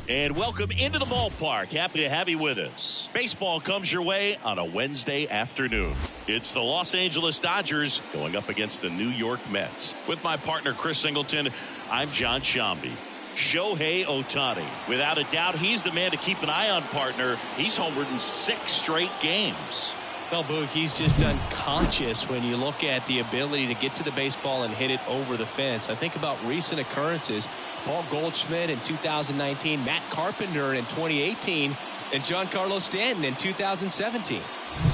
And welcome into the ballpark. Happy to have you with us. Baseball comes your way on a Wednesday afternoon. It's the Los Angeles Dodgers going up against the New York Mets. With my partner, Chris Singleton, I'm John Shambi. Shohei Ohtani. Without a doubt, he's the man to keep an eye on, partner. He's homered in 6 straight games. Well, Boog, he's just unconscious when you look at the ability to get to the baseball and hit it over the fence. I think about recent occurrences. Paul Goldschmidt in 2019, Matt Carpenter in 2018, and Giancarlo Stanton in 2017.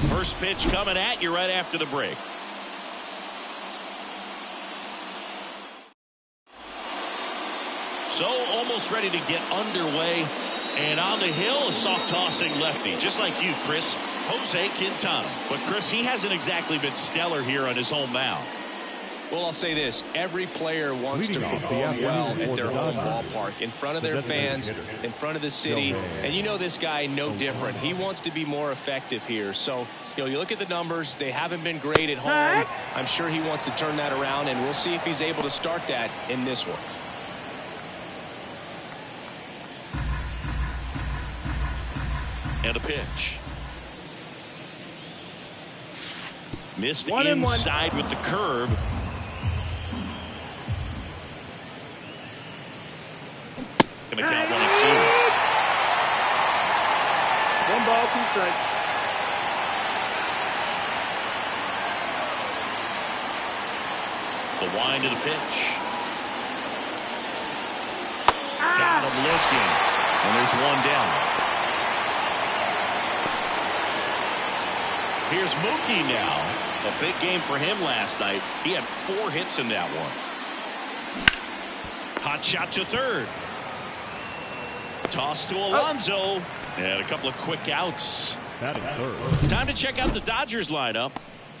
First pitch coming at you right after the break. So almost ready to get underway. And on the hill, a soft tossing lefty, just like you, Chris. Jose Quintana. But, Chris, he hasn't exactly been stellar here on his home mound. Well, I'll say this. Every player wants to perform well at their home ballpark, in front of their fans, in front of the city. And you know this guy no different. He wants to be more effective here. So, you look at the numbers. They haven't been great at home. I'm sure he wants to turn that around, and we'll see if he's able to start that in this one. And a pitch. Missed inside with the curve. Going to count 1 and 2. 1 ball, 2 strikes. The wind of the pitch. Got him looking. And there's 1 down. Here's Mookie now. A big game for him last night. He had 4 hits in that one. Hot shot to third. Toss to Alonso. And a couple of quick outs. Time to check out the Dodgers lineup.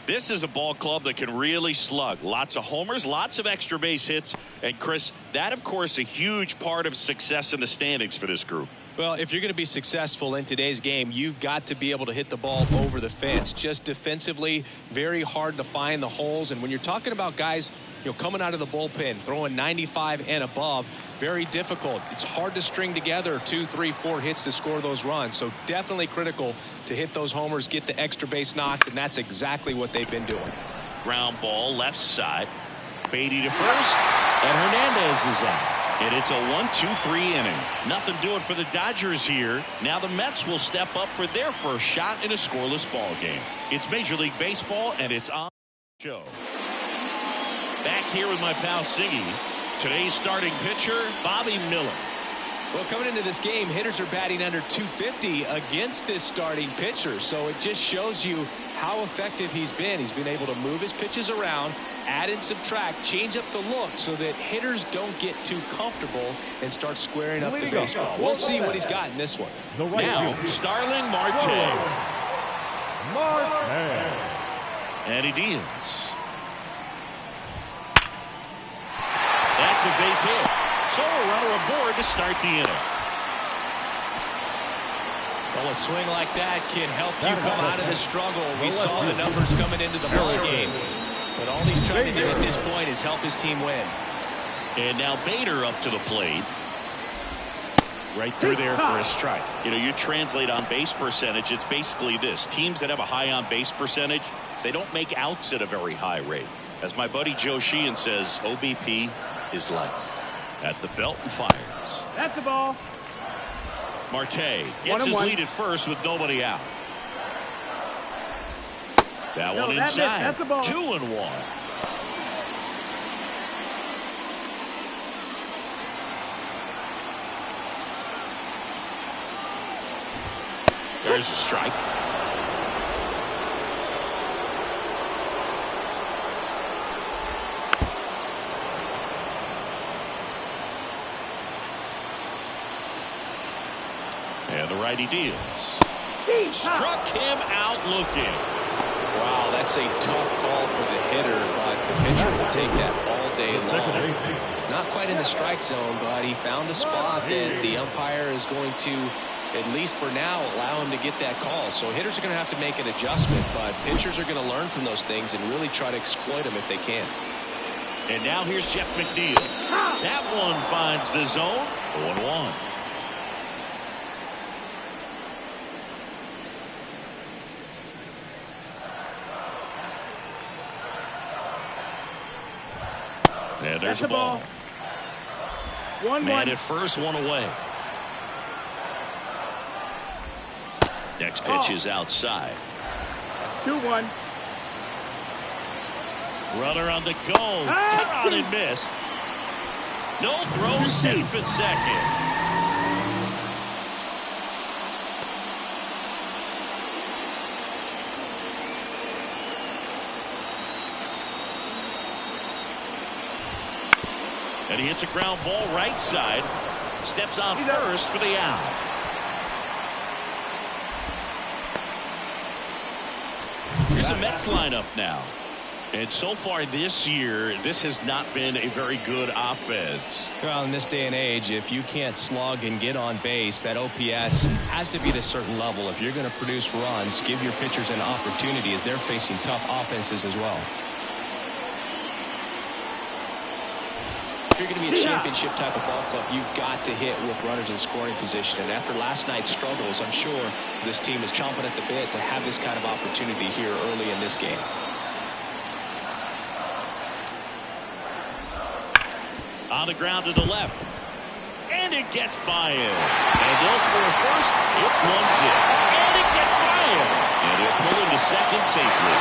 This is a ball club that can really slug. Lots of homers, lots of extra base hits. And Chris, that of course a huge part of success in the standings for this group. Well, if you're going to be successful in today's game, you've got to be able to hit the ball over the fence. Just defensively, very hard to find the holes. And when you're talking about guys, coming out of the bullpen, throwing 95 and above, very difficult. It's hard to string together 2, 3, 4 hits to score those runs. So definitely critical to hit those homers, get the extra base knocks, and that's exactly what they've been doing. Ground ball, left side. Beatty to first, and Hernandez is out. And it's a 1-2-3 inning. Nothing doing for the Dodgers here. Now the Mets will step up for their first shot in a scoreless ball game. It's Major League Baseball, and it's on the show. Back here with my pal Siggy. Today's starting pitcher, Bobby Miller. Well, coming into this game, hitters are batting under 250 against this starting pitcher. So it just shows you how effective he's been. He's been able to move his pitches around, add and subtract, change up the look so that hitters don't get too comfortable and start squaring up the baseball. We'll see what he's got in this one. Now, Starling Marte. And he deals. That's a base hit. So a runner aboard to start the inning. Well, a swing like that can help you come out of the struggle. We saw the numbers coming into the ball game. But all he's trying to do at this point is help his team win. And now Bader up to the plate. Right through there for a strike. You translate on base percentage, it's basically this. Teams that have a high on base percentage, they don't make outs at a very high rate. As my buddy Joe Sheehan says, OBP is life. At the belt and fires. That's the ball. Marte gets his lead at first with nobody out. That one inside. That's the ball. 2-1. There's a strike. And the righty deals. Struck him out looking. Wow, that's a tough call for the hitter, but the pitcher will take that all day long. Not quite in the strike zone, but he found a spot that the umpire is going to, at least for now, allow him to get that call. So hitters are going to have to make an adjustment, but pitchers are going to learn from those things and really try to exploit them if they can. And now here's Jeff McNeil. That one finds the zone. 0-1. And there's That's the the ball. ball. 1-1. Man at first, one away. Next pitch is outside. 2-1. Runner on the go. Cut on and miss. No throw, safe at second. And he hits a ground ball right side. Steps on first for the out. Here's the Mets lineup now. And so far this year, this has not been a very good offense. Well, in this day and age, if you can't slug and get on base, that OPS has to be at a certain level. If you're going to produce runs, give your pitchers an opportunity as they're facing tough offenses as well. If you're going to be a championship type of ball club, you've got to hit with runners in scoring position. And after last night's struggles, I'm sure this team is chomping at the bit to have this kind of opportunity here early in this game. On the ground to the left. And it gets by him. And they'll score first. It's 1-0. And it gets by him. And he'll pull him to second safely.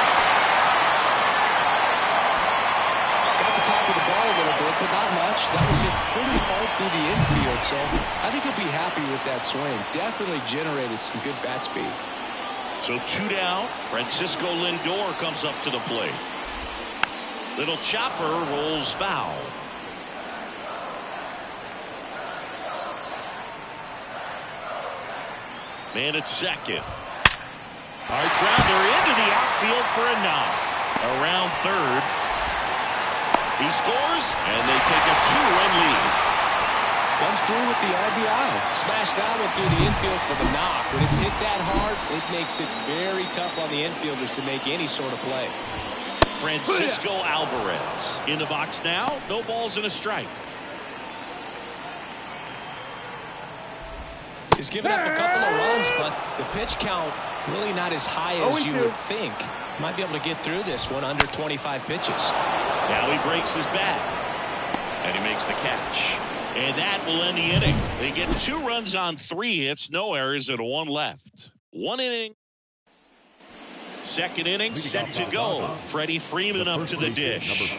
Got the top of the ball a little bit, but not much. That was hit pretty hard through the infield, so I think he'll be happy with that swing. Definitely generated some good bat speed. So 2 down. Francisco Lindor comes up to the plate. Little chopper rolls foul. Man at second. Hard grounder into the outfield for a knock. Around third. He scores, and they take a 2-run lead. Comes through with the RBI. Smash that one through the infield for the knock. When it's hit that hard, it makes it very tough on the infielders to make any sort of play. Francisco Alvarez in the box now. No balls and a strike. He's given up a couple of runs, but the pitch count really not as high as you would think. Might be able to get through this one under 25 pitches. Now he breaks his bat. And he makes the catch. And that will end the inning. They get 2 runs on 3 hits, no errors, and 1 left. 1 inning. Second inning set to go. Freddie Freeman up to the dish.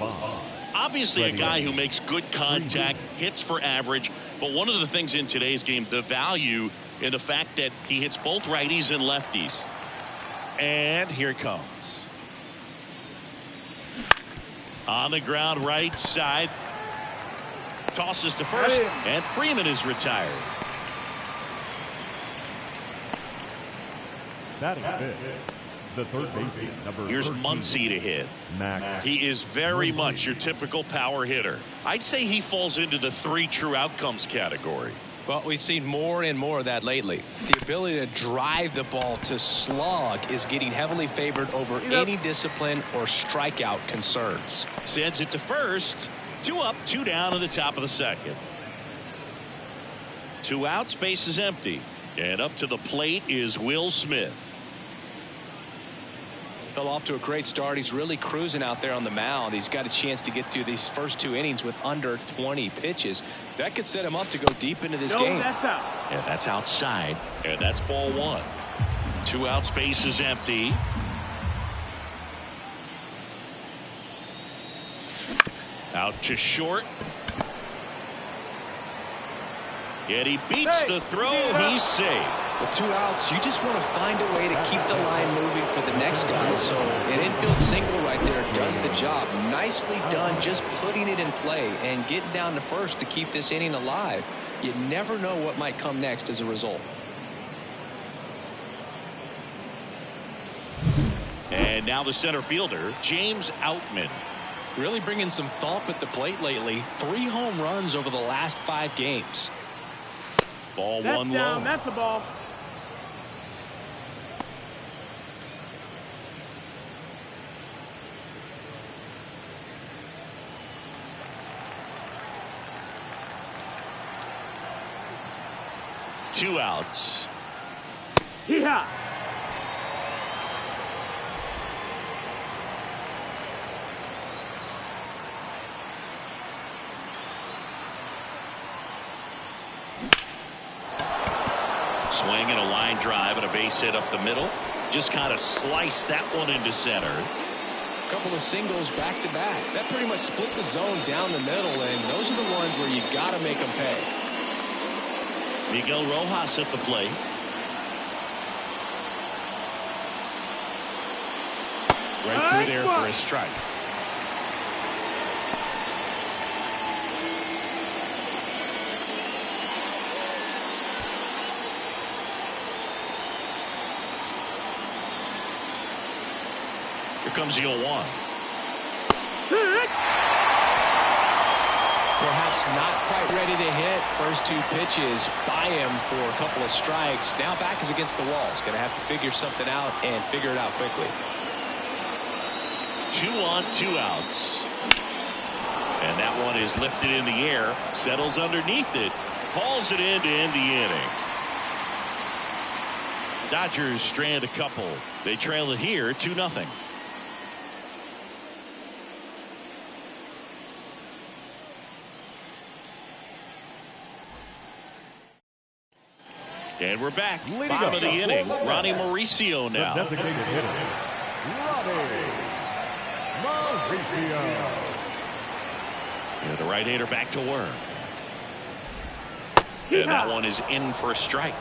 Obviously a guy who makes good contact, hits for average, but one of the things in today's game, the value in the fact that he hits both righties and lefties. And here it comes. On the ground right side. Tosses to first, and Freeman is retired. Batting fifth, the third baseman, number Here's 13, Muncy to hit. Max. He is very Muncy. much your typical power hitter. I'd say he falls into the 3 true outcomes category. Well, we've seen more and more of that lately. The ability to drive the ball to slug is getting heavily favored over any discipline or strikeout concerns. Sends it to first. 2 up, 2 down in the top of the second. 2 outs, base is empty. And up to the plate is Will Smith. Fell off to a great start. He's really cruising out there on the mound. He's got a chance to get through these first 2 innings with under 20 pitches. That could set him up to go deep into this game. That's out. And that's outside. And that's ball 1. 2 outs, base is empty. Out to short. Yet he beats the throw. He's safe. With 2 outs, you just want to find a way to keep the line moving for the next guy. So an infield single right there does the job. Nicely done, just putting it in play and getting down to first to keep this inning alive. You never know what might come next as a result. And now the center fielder, James Outman. Really bringing some thump at the plate lately. 3 home runs over the last 5 games. Ball That's 1 down. low. That's a ball. Two outs. Yeah. Swing and a line drive and a base hit up the middle. Just kind of sliced that one into center. A couple of singles back to back. That pretty much split the zone down the middle, and those are the ones where you got to make them pay. Miguel Rojas at the plate. Right through there for a strike. Here comes the 0-1. Perhaps not quite ready to hit. First two pitches by him for a couple of strikes. Now back is against the wall. He's going to have to figure something out and figure it out quickly. 2 on, 2 outs. And that one is lifted in the air. Settles underneath it. Hauls it in to end the inning. Dodgers strand a couple. They trail it here 2-0. And we're back. Bottom of the inning. Ronnie Mauricio now. The designated hitter, Ronnie Mauricio. And the right-hander back to work. And that one is in for a strike.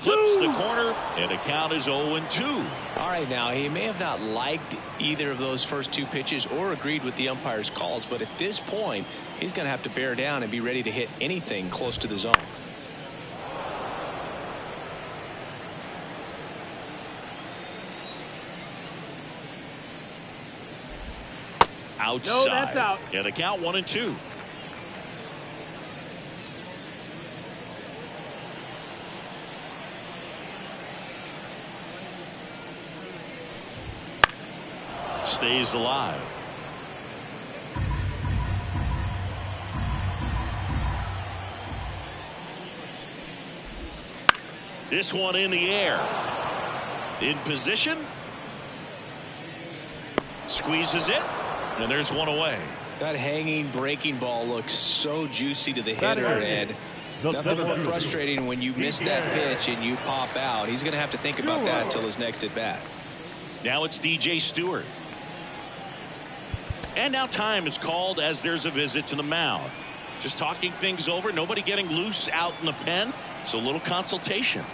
Clips the corner, and the count is 0-2. All right, now he may have not liked either of those first two pitches or agreed with the umpire's calls, but at this point he's going to have to bear down and be ready to hit anything close to the zone. Outside. No, that's out. Yeah, the count 1-2. Stays alive. This one in the air. In position. Squeezes it. And there's one away. That hanging breaking ball looks so juicy to the hitter, and nothing more frustrating when you miss that pitch and you pop out. He's going to have to think about that until his next at bat. Now it's DJ Stewart. And now time is called as there's a visit to the mound. Just talking things over. Nobody getting loose out in the pen. So a little consultation.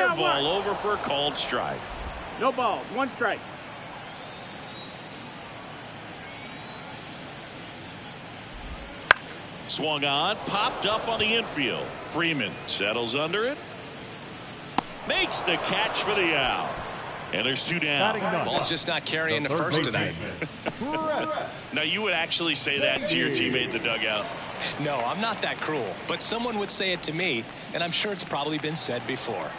Fair ball over for a called strike. No balls, 1 strike. Swung on, popped up on the infield. Freeman settles under it. Makes the catch for the out. And there's 2 down. Ball's just not carrying the first tonight. Now, you would actually say that to your teammate in the dugout? No, I'm not that cruel. But someone would say it to me, and I'm sure it's probably been said before.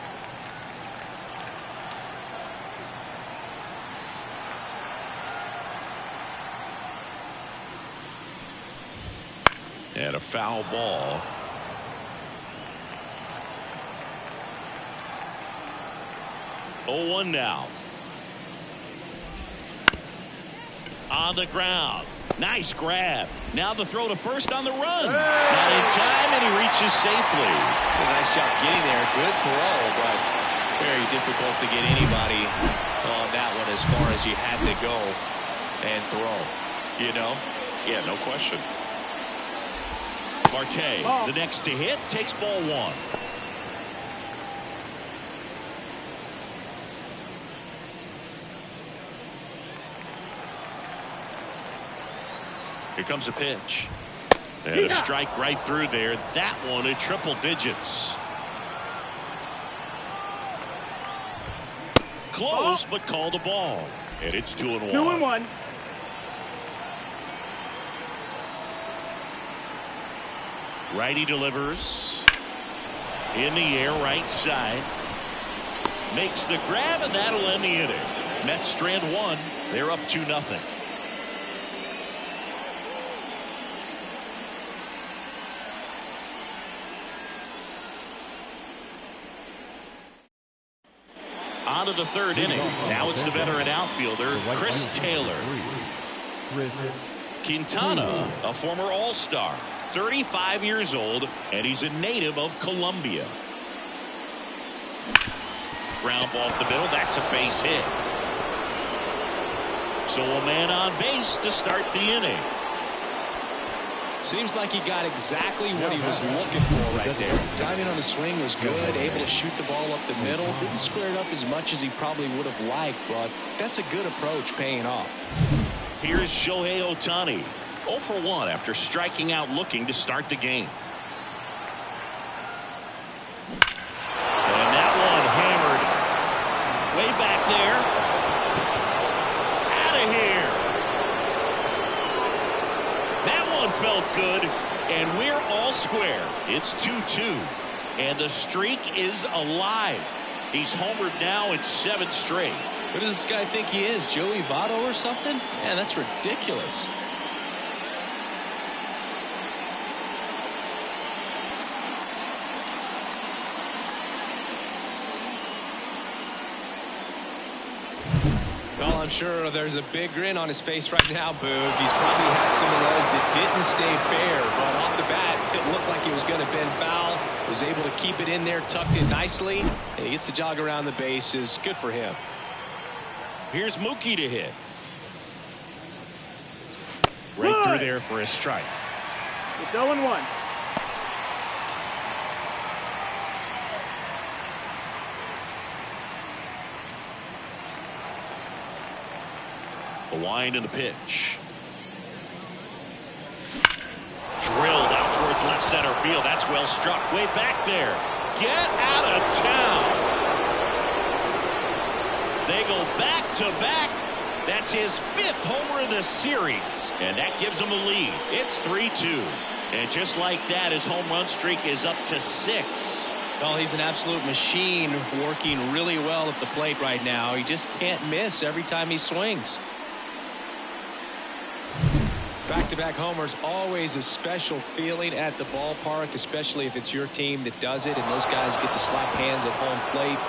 And a foul ball. Oh, 1 now. On the ground. Nice grab. Now the throw to first on the run. Not in time, and he reaches safely. Nice job getting there. Good throw, but very difficult to get anybody on that one as far as you had to go and throw. You know? Yeah, no question. Marte, the next to hit, takes ball 1. Here comes a pitch. And a strike right through there. That one at triple digits. Close, but called the ball. And it's 2-1. 2-1. Righty delivers. In the air, right side. Makes the grab, and that'll end the inning. Mets strand 1. They're up 2-0. On to the 3rd inning. Now it's the veteran outfielder, Chris Taylor. Quintana, a former All-Star, 35 years old, and he's a native of Colombia. Ground ball up the middle. That's a base hit. So a man on base to start the inning. Seems like he got exactly what he was looking for right there. Timing on the swing was good, able to shoot the ball up the middle. Didn't square it up as much as he probably would have liked, but that's a good approach paying off. Here's Shohei Ohtani, 0 for 1 after striking out looking to start the game. And that one hammered way back there. Out of here. That one felt good, and we're all square. It's 2-2, and the streak is alive. He's homered now in 7 straight. Who does this guy think he is, Joey Votto or something? Man, that's ridiculous. Well, I'm sure there's a big grin on his face right now, Boog. He's probably had some of those that didn't stay fair, but off the bat, it looked like it was going to bend foul. Was able to keep it in there, tucked in nicely, and he gets the jog around the bases. Good for him. Here's Mookie to hit. Right through there for a strike. It's 0-1. The wind and the pitch. Drilled out towards left center field. That's well struck. Way back there. Get out of town. They go back to back. That's his 5th homer of the series, and that gives him a lead. It's 3-2, and just like that, his home run streak is up to 6. Well, he's an absolute machine, working really well at the plate right now. He just can't miss every time he swings. Back-to-back homers, always a special feeling at the ballpark, especially if it's your team that does it and those guys get to slap hands at home plate.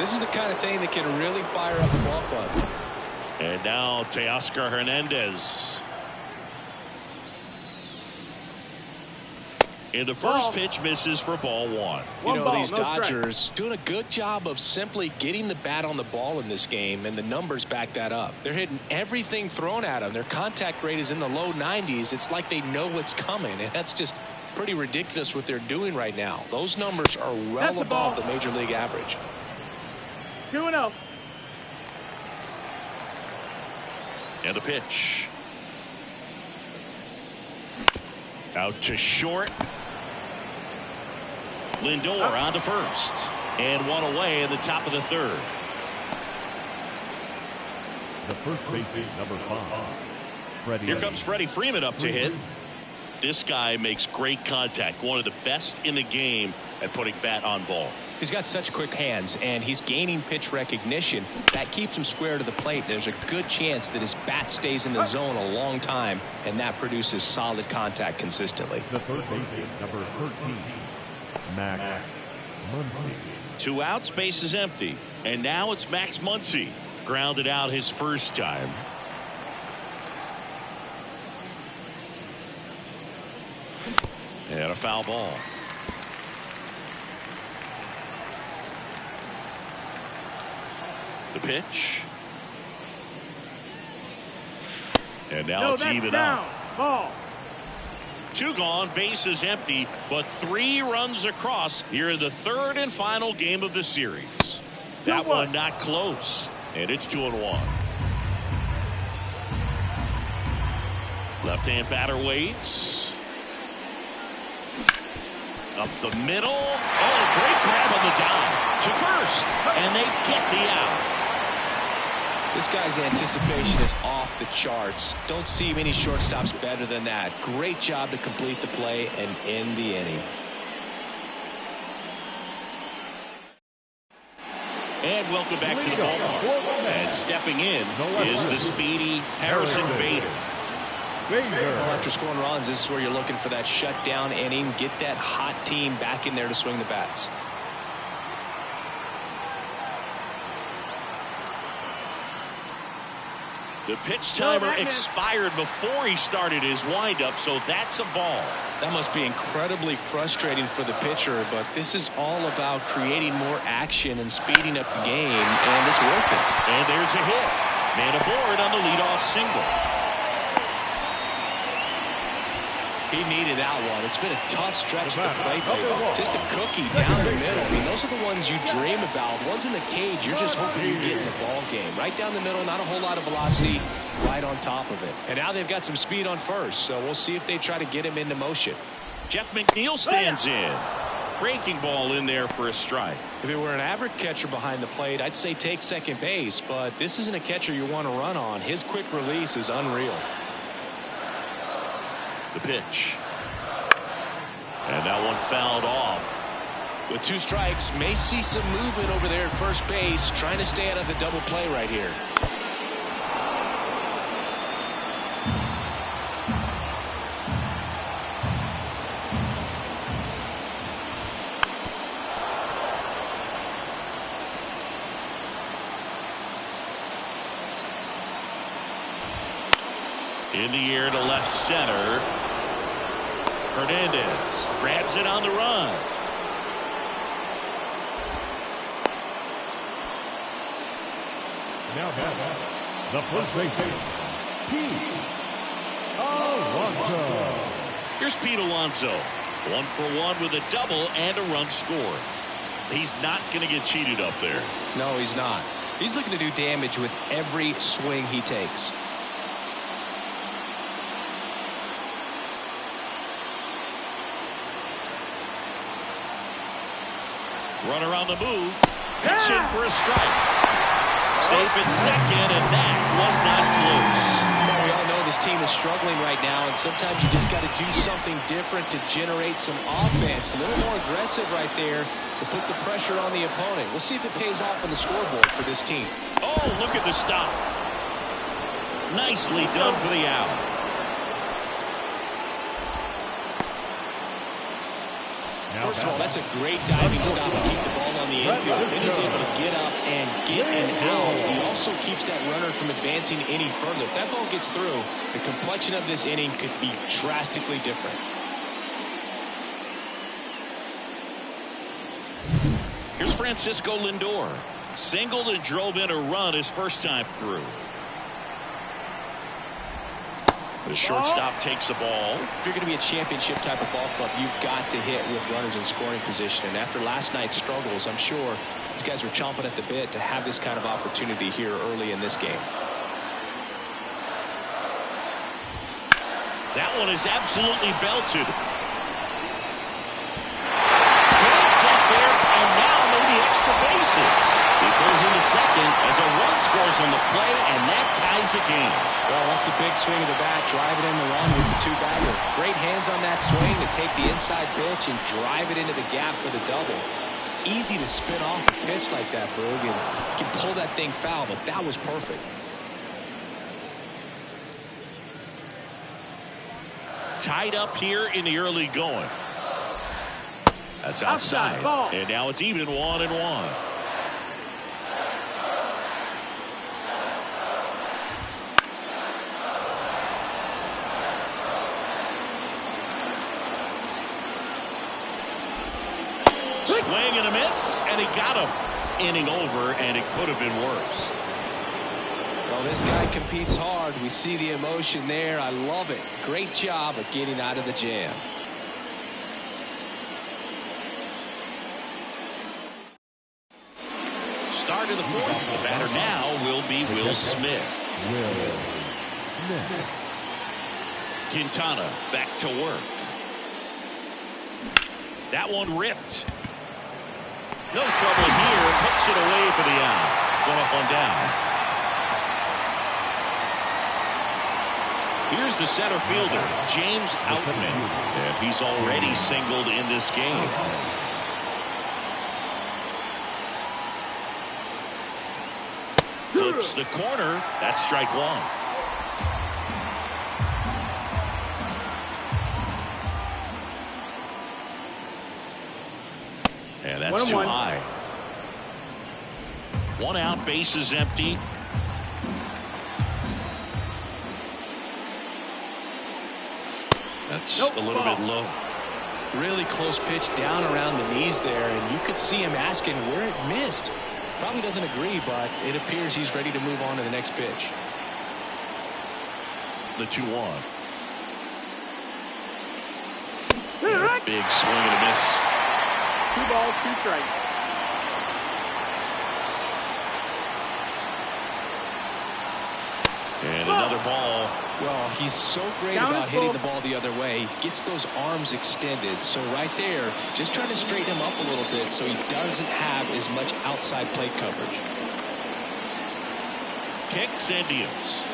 This is the kind of thing that can really fire up the ball club. And now Teoscar Hernandez. And the first pitch misses for ball 1. You know, these Dodgers doing a good job of simply getting the bat on the ball in this game, and the numbers back that up. They're hitting everything thrown at them. Their contact rate is in the low 90s. It's like they know what's coming, and that's just pretty ridiculous what they're doing right now. Those numbers are well above the major league average. 2-0. And the pitch. Out to short. Lindor on to first. And one away in the top of the third. The first baseman, number 5. Freddie. Here comes Freddie Freeman up to hit. This guy makes great contact. One of the best in the game at putting bat on ball. He's got such quick hands, and he's gaining pitch recognition. That keeps him square to the plate. There's a good chance that his bat stays in the zone a long time, and that produces solid contact consistently. The third baseman, number 13. Max Muncy. 2 outs, base is empty. And now it's Max Muncy. Grounded out his first time. And a foul ball. The pitch. And now it's even down. up. Ball. 2 gone, base is empty, but 3 runs across here in the third and final game of the series. That one not close, and it's 2-1. Left-hand batter waits. Up the middle. Oh, great grab on the dive to first, and they get the out. This guy's anticipation is off the charts. Don't see many shortstops better than that. Great job to complete the play and end the inning. And welcome back to the ballpark. And stepping in is the speedy Harrison Bader. Well, after scoring runs, this is where you're looking for that shutdown inning. Get that hot team back in there to swing the bats. The pitch timer expired before he started his windup, so that's a ball. That must be incredibly frustrating for the pitcher, but this is all about creating more action and speeding up the game, and it's working. And there's a hit. Man aboard on the leadoff single. He needed that one. It's been a tough stretch at the plate lately. Just a cookie down the middle. I mean, those are the ones you dream about. Ones in the cage, you're just hoping you get in the ball game. Right down the middle, not a whole lot of velocity, right on top of it. And now they've got some speed on first, so we'll see if they try to get him into motion. Jeff McNeil stands in. Breaking ball in there for a strike. If it were an average catcher behind the plate, I'd say take second base, but this isn't a catcher you want to run on. His quick release is unreal. The pitch. And that one fouled off. With 2 strikes, may see some movement over there at first base, trying to stay out of the double play right here. In the air to left center. Hernandez grabs it on the run. Now back, the first baseman, Pete Alonso. Here's Pete Alonso. 1 for 1 with a double and a run scored. He's not going to get cheated up there. No, he's not. He's looking to do damage with every swing he takes. Runner on the move. Pitching for a strike. Safe at second, and that was not close. We all know this team is struggling right now, and sometimes you just got to do something different to generate some offense. A little more aggressive right there to put the pressure on the opponent. We'll see if it pays off on the scoreboard for this team. Oh, look at the stop. Nicely done for the out. First of all, that's a great diving stop to keep the ball on the infield. Then he's able to get up and get an out. He also keeps that runner from advancing any further. If that ball gets through, the complexion of this inning could be drastically different. Here's Francisco Lindor. Singled and drove in a run his first time through. The shortstop takes the ball. If you're going to be a championship type of ball club, you've got to hit with runners in scoring position. And after last night's struggles, I'm sure These guys are chomping at the bit to have this kind of opportunity here early in this game. That one is absolutely belted. And now maybe extra bases. He goes into second as a run scores on the play, and that ties the game. Well, that's a big swing of the bat. Drive it in the run with the two-bagger. Great hands on that swing to take the inside pitch and drive it into the gap for the double. It's easy to spin off a pitch like that, Boog, and you can pull that thing foul, but that was perfect. Tied up here in the early going. That's outside. And now it's even 1-1. Swing and a miss, and he got him. Inning over, and it could have been worse. Well, this guy competes hard. We see the emotion there. I love it. Great job of getting out of the jam. Start of the fourth. The batter now will be Will Smith. Quintana back to work. That one ripped. No trouble here. Puts it away for the out. 1 up, 1 down. Here's the center fielder, James Outman. And he's already singled in this game. Flips the corner. That's strike 1. And that's too high. 1 out, bases empty. That's a little bit low. Really close pitch down around the knees there, and you could see him asking where it missed. Probably doesn't agree, but it appears he's ready to move on to the next pitch. The 2-1. Big swing and a miss. 2 balls, 2 strikes. And another ball. Well, he's so great about hitting the ball the other way. He gets those arms extended. So right there, just trying to straighten him up a little bit so he doesn't have as much outside plate coverage. Kicks and deals.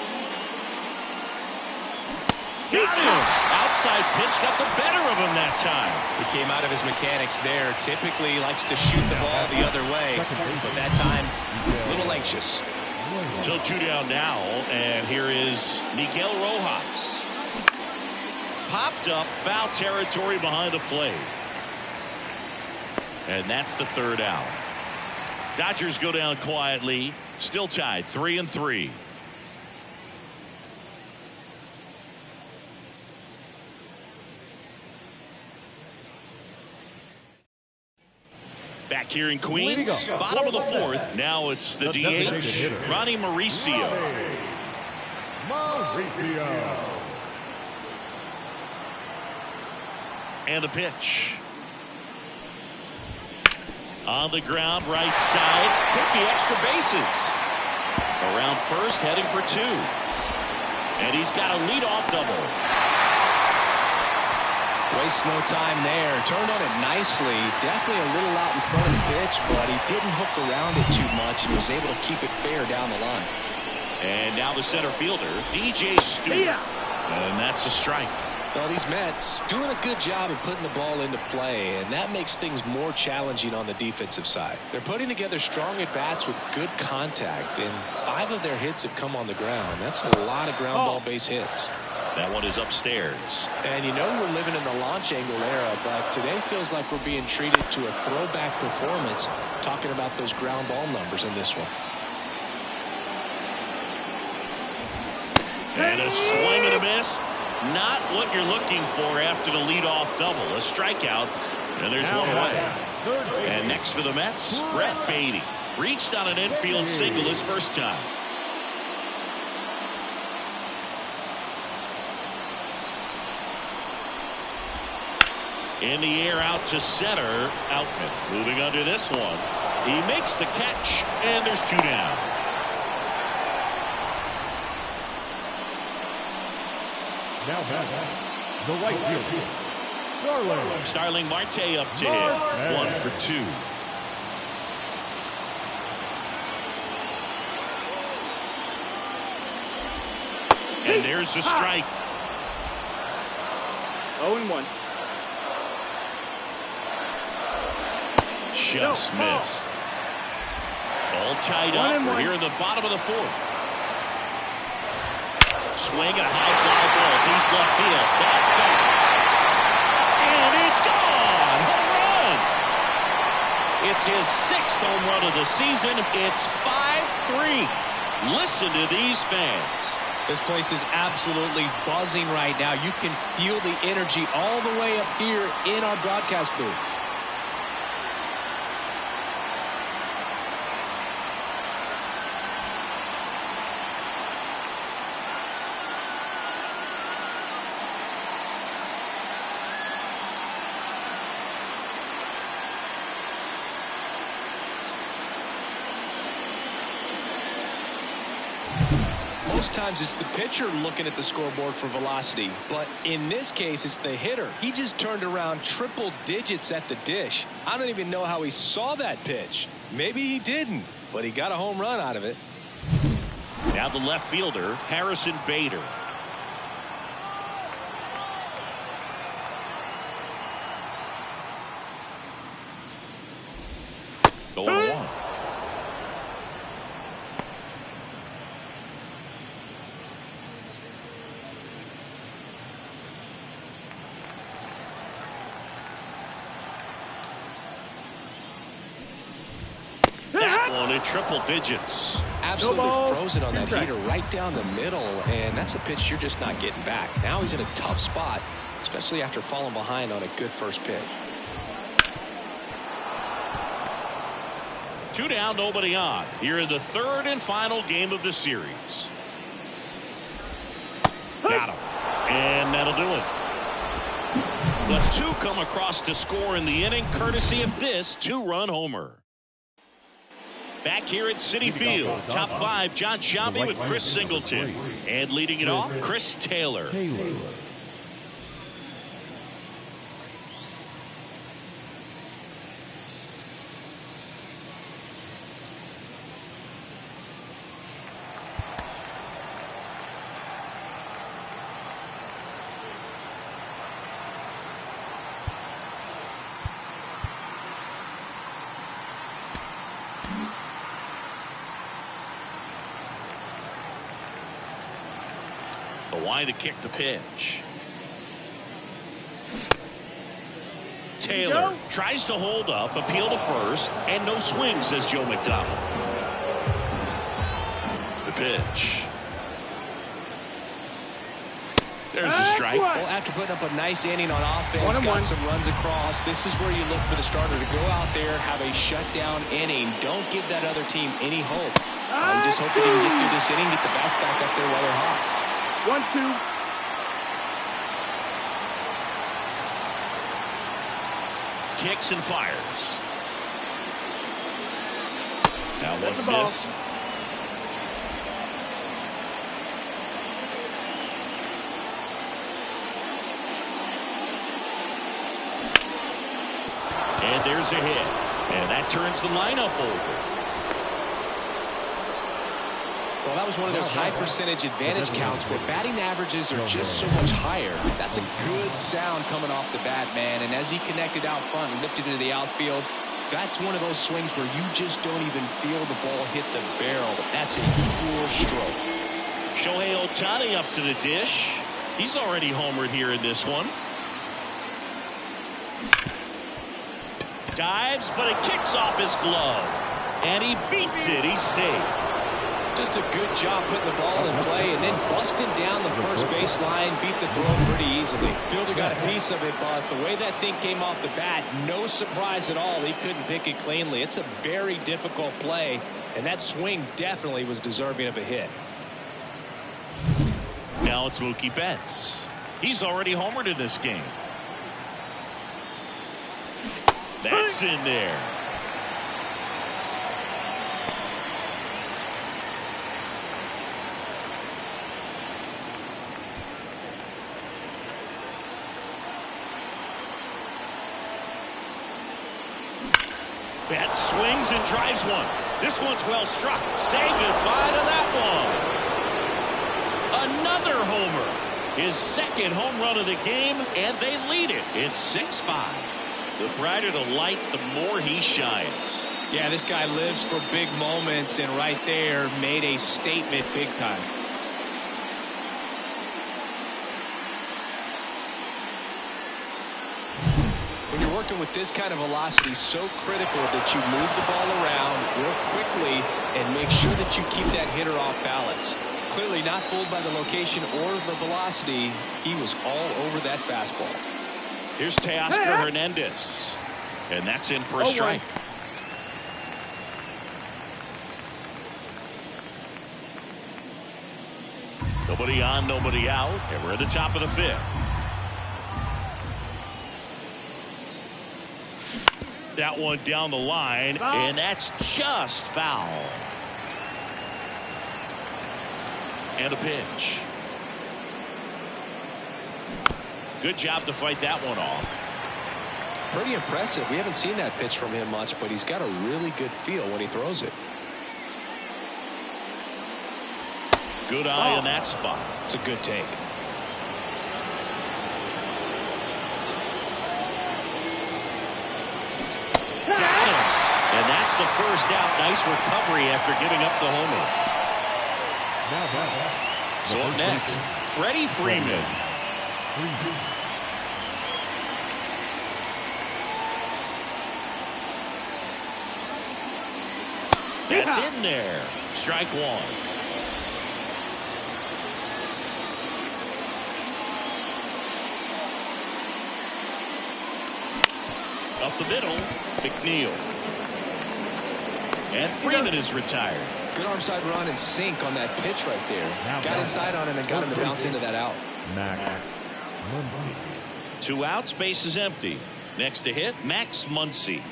Got him. Outside pitch got the better of him that time. He came out of his mechanics there. Typically likes to shoot the ball the other way, but that time a little anxious. So 2 down now, and here is Miguel Rojas. Popped up, foul territory behind the plate. And that's the 3rd out. Dodgers go down quietly, still tied 3-3. Back here in Queens, bottom of the 4th. Now it's the DH, Ronnie Mauricio. And the pitch. On the ground, right side. Could be extra bases. Around first, heading for 2. And he's got a leadoff double. Wastes no time there. Turned on it nicely. Definitely a little out in front of the pitch, but he didn't hook around it too much and was able to keep it fair down the line. And now the center fielder, DJ Stewart. And that's a strike. Well, these Mets doing a good job of putting the ball into play, and that makes things more challenging on the defensive side. They're putting together strong at-bats with good contact, and 5 of their hits have come on the ground. That's a lot of ground ball base hits. That one is upstairs. And you know we're living in the launch angle era, but today feels like we're being treated to a throwback performance, talking about those ground ball numbers in this one. And a swing and a miss. Not what you're looking for after the leadoff double. A strikeout. And there's one away. And next for the Mets, Brett Baty. Reached on an infield single his first time. In the air out to center. Outman moving under this one. He makes the catch, and there's 2 down. Now back, the right field. Starling Marte up to hit. 1 for 2. And there's a strike. 0-1. Just missed. All tied up. We're here in the bottom of the 4th. Swing and a high fly ball deep left field. That's back. And it's gone. Home run. It's his 6th home run of the season. It's 5-3. Listen to these fans. This place is absolutely buzzing right now. You can feel the energy all the way up here in our broadcast booth. Most times it's the pitcher looking at the scoreboard for velocity, but in this case it's the hitter. He just turned around triple digits at the dish. I don't even know how he saw that pitch. Maybe he didn't, but he got a home run out of it. Now the left fielder, Harrison Bader. Going 1. Triple digits. Absolutely frozen on that heater right down the middle, and that's a pitch you're just not getting back. Now he's in a tough spot, especially after falling behind on a good first pitch. 2 down, nobody on. Here in the 3rd and final game of the series. Got him. And that'll do it. The 2 come across to score in the inning, courtesy of this 2-run homer. Back here at Citi Field, top 5, John Sciambi with Chris Singleton. And leading it off, Chris Taylor. Why to kick the pitch. Taylor tries to hold up, appeal to first, and no swing, says Joe McDonald. The pitch. There's a strike. Well, after putting up a nice inning on offense, got some runs across, this is where you look for the starter to go out there, have a shutdown inning. Don't give that other team any hope. You just hope that he can get through this inning, get the bats back up there while they're hot. 1-2. Kicks and fires. Now one missed. And there's a hit. And that turns the lineup over. Well, that was one of those high percentage advantage counts where batting averages are just so much higher. That's a good sound coming off the bat, man. And as he connected out front and lifted into the outfield, that's one of those swings where you just don't even feel the ball hit the barrel. That's a pure stroke. Shohei Ohtani up to the dish. He's already homered here in this one. Dives, but it kicks off his glove. And he beats it. He's safe. Just a good job putting the ball in play and then busting down the first baseline, beat the throw pretty easily. Fielder got a piece of it, but the way that thing came off the bat, no surprise at all. He couldn't pick it cleanly. It's a very difficult play, and that swing definitely was deserving of a hit. Now it's Mookie Betts. He's already homered in this game. That's in there. Betts swings and drives one. This one's well struck. Say goodbye to that one. Another homer. His second home run of the game, and they lead it. It's 6-5. The brighter the lights, the more he shines. Yeah, this guy lives for big moments, and right there made a statement big time. When you're working with this kind of velocity, so critical that you move the ball around, work quickly, and make sure that you keep that hitter off balance. Clearly not fooled by the location or the velocity. He was all over that fastball. Here's Teoscar Hernandez, and that's in for a strike. Nobody on, nobody out, and we're at the top of the fifth. That one down the line, and that's just foul. And a pitch. Good job to fight that one off. Pretty impressive. We haven't seen that pitch from him much, but he's got a really good feel when he throws it. Good eye in that spot. It's a good take. And that's the first out. Nice recovery after giving up the homer. So up next, Freddie Freeman. That's in there. Strike one. Up the middle, McNeil. And Freeman is retired. Good arm side run and sink on that pitch right there. Got inside on him and got him to bounce into that out. Max Muncy. 2 outs, base is empty. Next to hit, Max Muncy.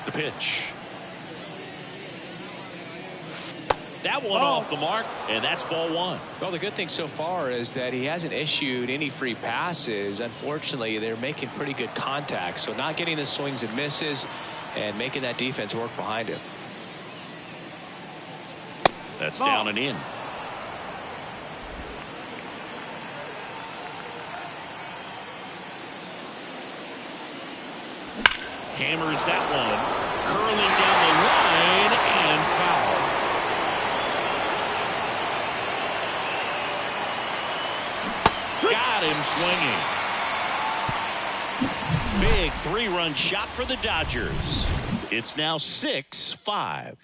The pitch. That one off the mark, and that's ball one. Well, the good thing so far is that he hasn't issued any free passes. Unfortunately, they're making pretty good contact, so not getting the swings and misses and making that defense work behind him. That's down and in. Hammers that one, curling down the line and foul. Got him swinging. Big 3-run shot for the Dodgers. It's now 6-5.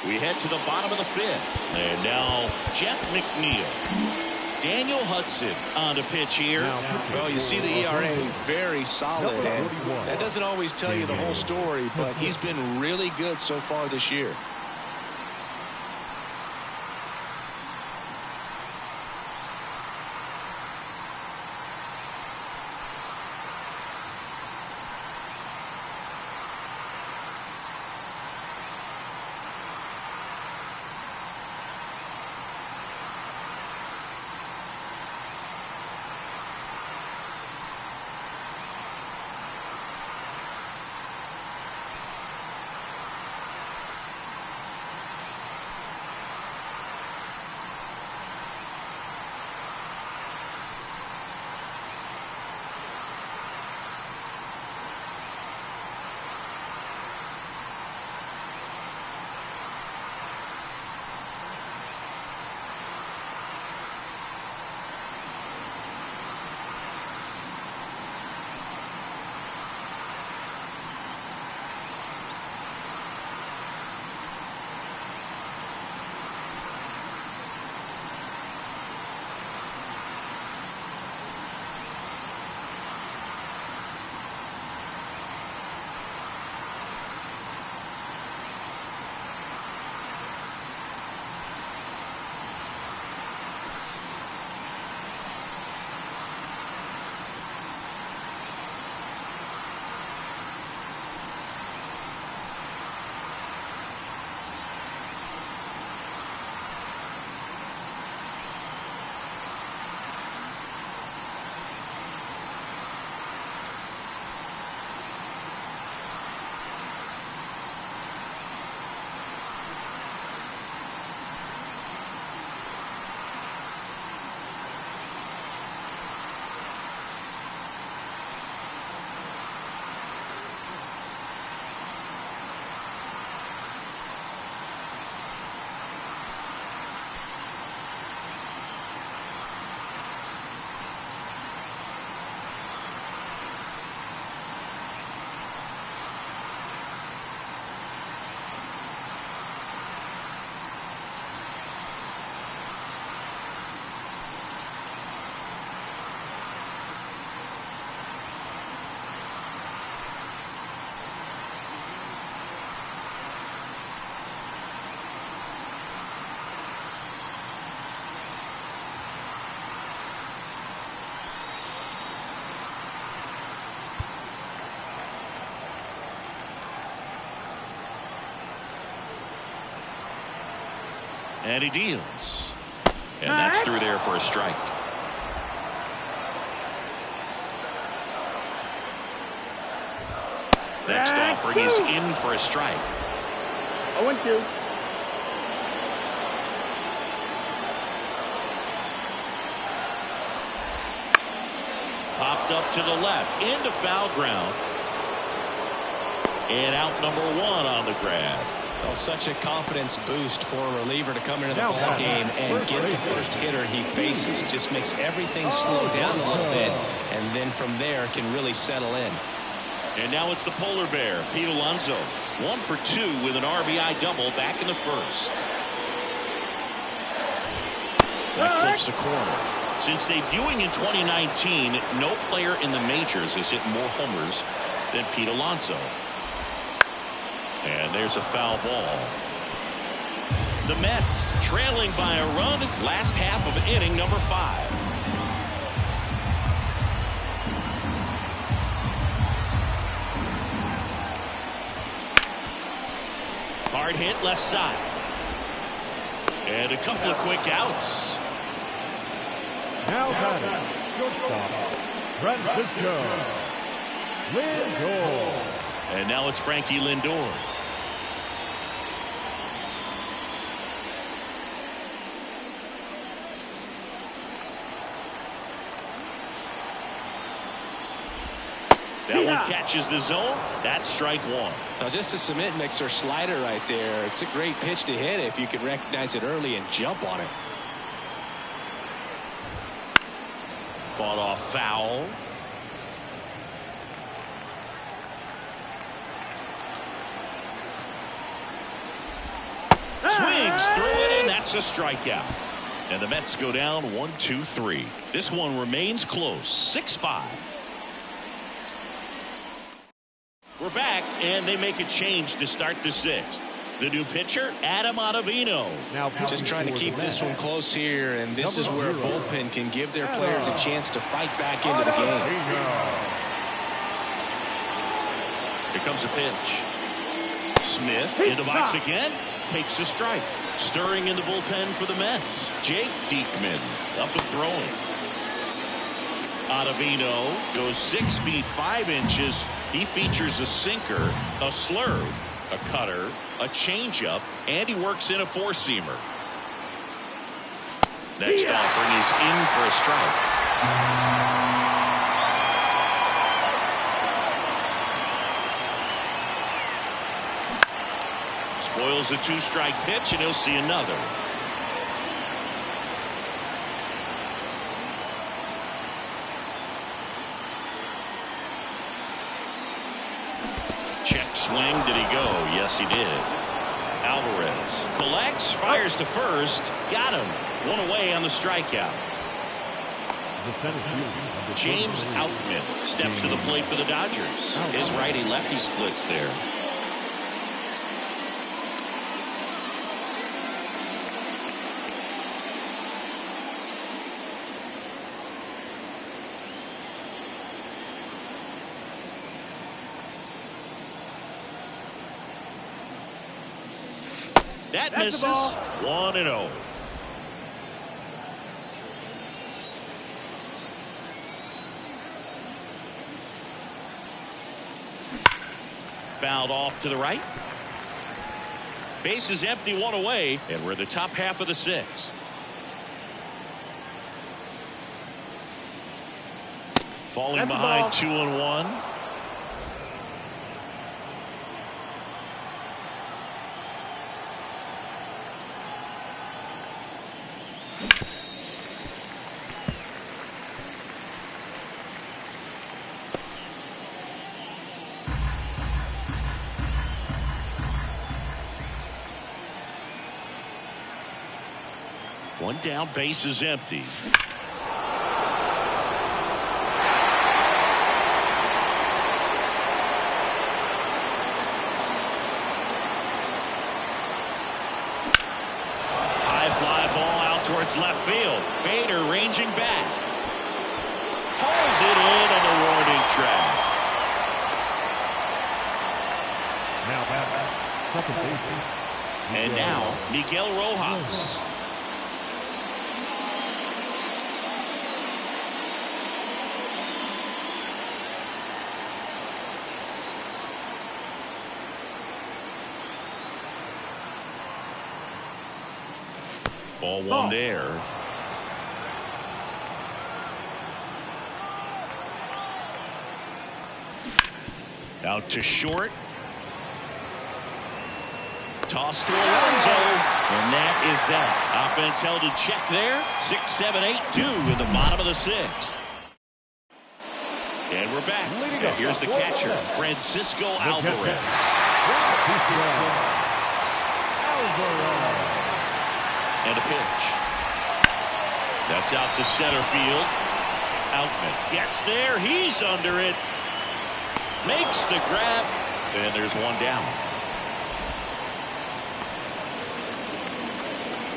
We head to the bottom of the fifth. And now Jeff McNeil. Daniel Hudson on the pitch here. Well, you see the ERA very solid, and that doesn't always tell you the whole story, but he's been really good so far this year. And he deals. And that's through there for a strike. Next offering is in for a strike. 0-2. Popped up to the left, into foul ground. And out number 1 on the grab. Well, such a confidence boost for a reliever to come into the ball game and get the first hitter he faces. Just makes everything slow down a little bit, and then from there can really settle in. And now it's the polar bear, Pete Alonso. 1 for 2 with an RBI double back in the first. That clips the corner. Since debuting in 2019, no player in the majors has hit more homers than Pete Alonso. And there's a foul ball. The Mets trailing by a run, last half of inning number 5. Hard hit left side. And a couple of quick outs. Now batting, shortstop, Francisco Lindor. And now it's Frankie Lindor. That one catches the zone. That's strike 1. Now just a cement mixer slider right there. It's a great pitch to hit if you can recognize it early and jump on it. Fought off foul. Swings through it, and that's a strikeout. And the Mets go down 1-2-3. This one remains close, 6-5. We're back, and they make a change to start the 6th. The new pitcher, Adam Ottavino. Now just trying to keep this one close here, and this is where a bullpen can give their players a chance to fight back into the game. Here comes a pitch. Smith in the box again. Takes a strike. Stirring in the bullpen for the Mets. Jake Diekman up and throwing. Ottavino goes 6 feet 5 inches. He features a sinker, a slurve, a cutter, a changeup, and he works in a 4-seamer. Next offering is in for a strike. Spoils a 2-strike pitch, and he'll see another. Check swing. Did he go? Yes, he did. Alvarez collects, fires to first. Got him. 1 away on the strikeout. James Outman steps to the plate for the Dodgers. His righty-lefty splits there. That misses. 1-0. Fouled off to the right. Base is empty, 1 away, and we're in the top half of the 6th. Falling behind 2-1. One down, base is empty. High fly ball out towards left field. Bader ranging back. Hauls it in on the warning track. Now back, second baseman, And now, Miguel Rojas. Ball one there. Out to short. Toss to Alonso. And that is that. Offense held in check there. 6-7-8-2 in the bottom of the sixth. And we're back. And here's the catcher, Francisco Alvarez. And a pitch. That's out to center field. Outman gets there. He's under it. Makes the grab. And there's one down.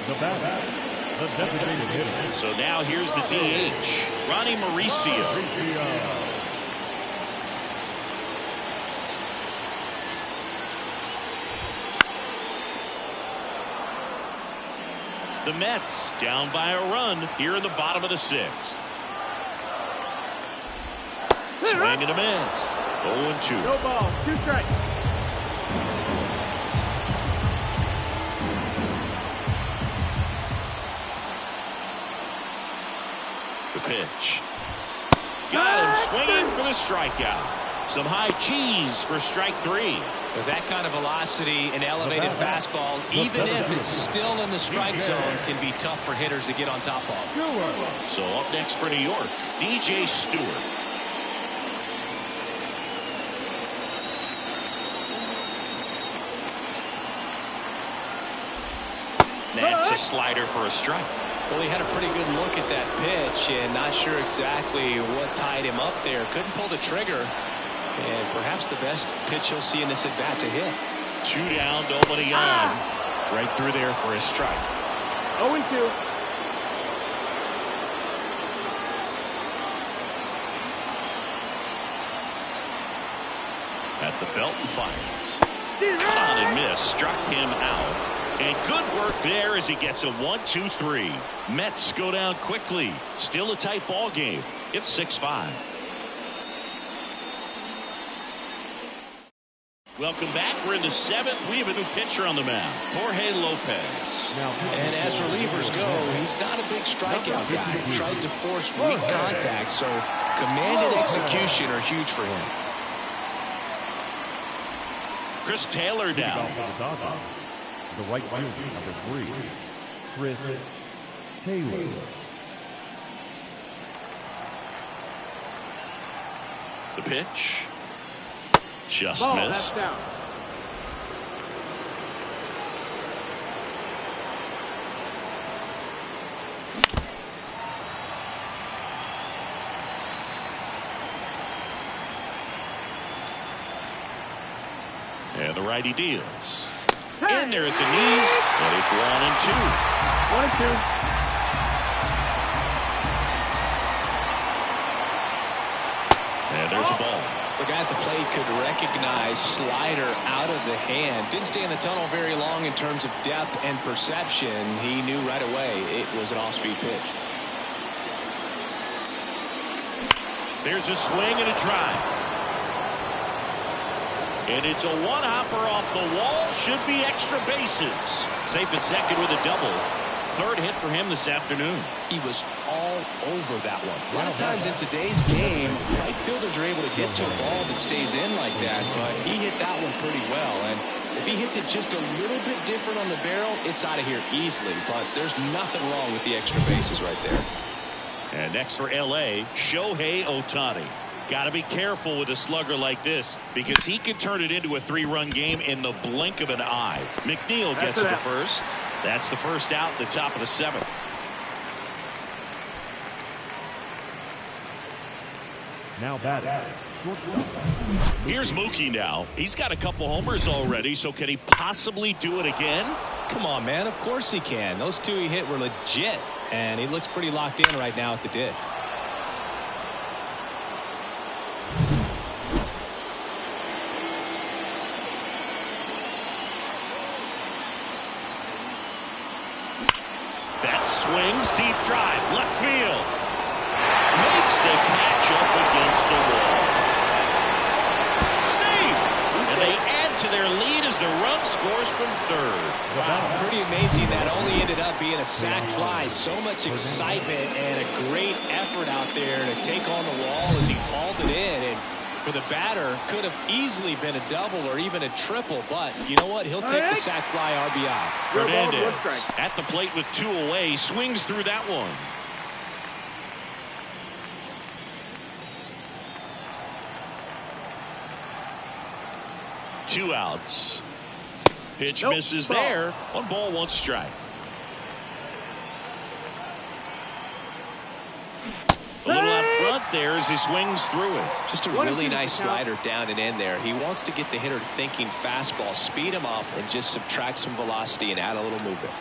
The designated hitter. So now here's the DH, Ronnie Mauricio. The Mets down by a run here in the bottom of the sixth. Swing and a miss. 0-2. No ball. 2 strikes. The pitch. Got him swinging for the strikeout. Some high cheese for strike 3. With that kind of velocity and elevated fastball, even if it's still in the strike zone, can be tough for hitters to get on top of. So up next for New York, DJ Stewart. That's a slider for a strike. Well, he had a pretty good look at that pitch and not sure exactly what tied him up there. Couldn't pull the trigger. And perhaps the best pitch he'll see in this at-bat to hit. 2 down, nobody on. Right through there for a strike. 0-2. At the belt and fires. Cut on and miss. Struck him out. And good work there as he gets a 1-2-3. Mets go down quickly. Still a tight ball game. It's 6-5. Welcome back. We're in the 7th. We have a new pitcher on the mound, Jorge Lopez. And as relievers go, he's not a big strikeout guy. He tries to force weak contact, so command and execution are huge for him. Chris Taylor down. The right fielder, number 3, Chris Taylor. The pitch. Just Ball, missed. that's down. And the righty deals. In there at the knees, and it's 1-2. 1-2. And there's a ball. The guy at the plate could recognize slider out of the hand. Didn't stay in the tunnel very long in terms of depth and perception. He knew right away it was an off-speed pitch. There's a swing and a drive. And it's a one-hopper off the wall. Should be extra bases. Safe at second with a double. Third hit for him this afternoon. He was all over that one. A lot of times in today's game, right fielders are able to get to a ball that stays in like that, but he hit that one pretty well. And if he hits it just a little bit different on the barrel, it's out of here easily. But there's nothing wrong with the extra bases right there. And next for L.A., Shohei Ohtani. Got to be careful with a slugger like this because he can turn it into a 3-run game in the blink of an eye. McNeil gets it to first. That's the first out at the top of the 7th. Now batting, shortstop. Here's Mookie now. He's got a couple homers already, so can he possibly do it again? Come on, man. Of course he can. Those 2 he hit were legit, and he looks pretty locked in right now at the dish. That swings, deep drive, left field. Makes the catch up against the wall. Save! And they add to their lead as the run scores from third. Wow, pretty amazing that only ended up being a sac fly. So much excitement and a great effort out there to take on the wall as he hauled it in. And for the batter, could have easily been a double or even a triple, but you know what? He'll take the sac fly RBI. Hernandez at the plate with 2 away, swings through that one. Two outs. Pitch misses there. 1 ball, 1 strike. A little out front there as he swings through it. Just a really nice slider down and in there. He wants to get the hitter thinking fastball, speed him up, and just subtract some velocity and add a little movement.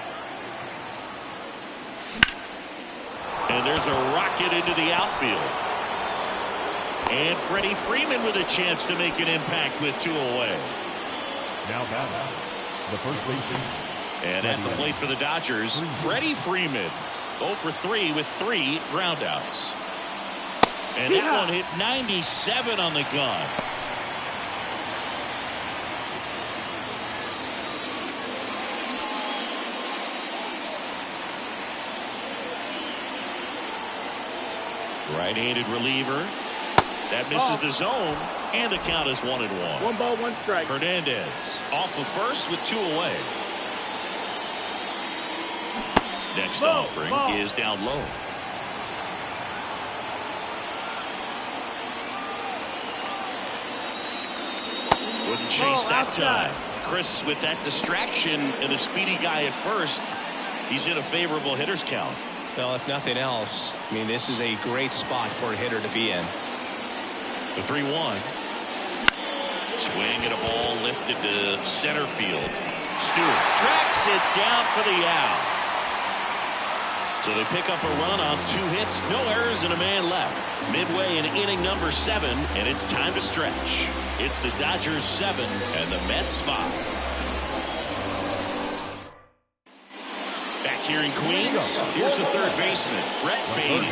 And there's a rocket into the outfield. And Freddie Freeman with a chance to make an impact with 2 away. Now batting, the first baseman. And at the plate for the Dodgers, Freddie Freeman. 0 for 3 with 3 groundouts. And that one hit 97 on the gun. Right-handed reliever. That misses the zone, and the count is 1-1. 1 ball, 1 strike. Hernandez off the first with 2 away. Next offering is down low. Wouldn't chase that time. Chris, with that distraction and a speedy guy at first, he's in a favorable hitter's count. Well, if nothing else, I mean, this is a great spot for a hitter to be in. The 3-1. Swing at a ball lifted to center field. Stewart tracks it down for the out. So they pick up a run on 2 hits, no errors, and a man left. Midway in inning number 7, and it's time to stretch. It's the Dodgers 7 and the Mets 5. Back here in Queens, here's the third baseman, Brett Baty.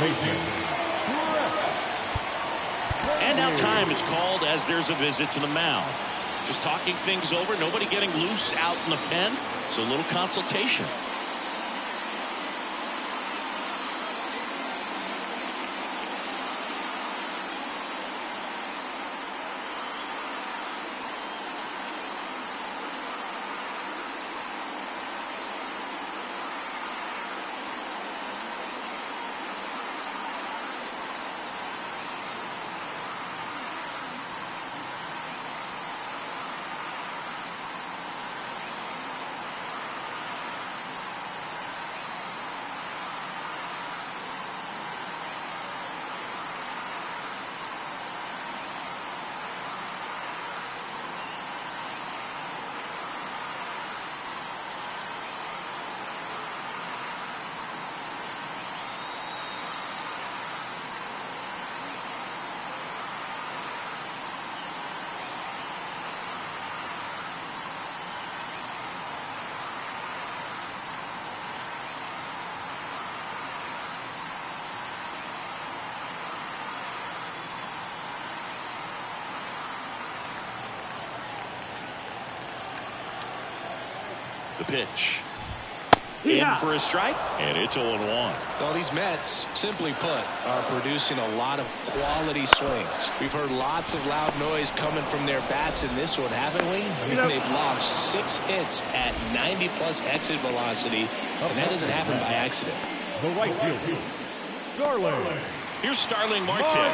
And now time is called as there's a visit to the mound. Just talking things over, nobody getting loose out in the pen, so a little consultation. The pitch. In for a strike, and it's 0-1. Well, these Mets, simply put, are producing a lot of quality swings. We've heard lots of loud noise coming from their bats in this one, haven't we? I mean, they've logged 6 hits at 90-plus exit velocity, and that doesn't happen by accident. The right fielder, Starling. Here's Starling Marte.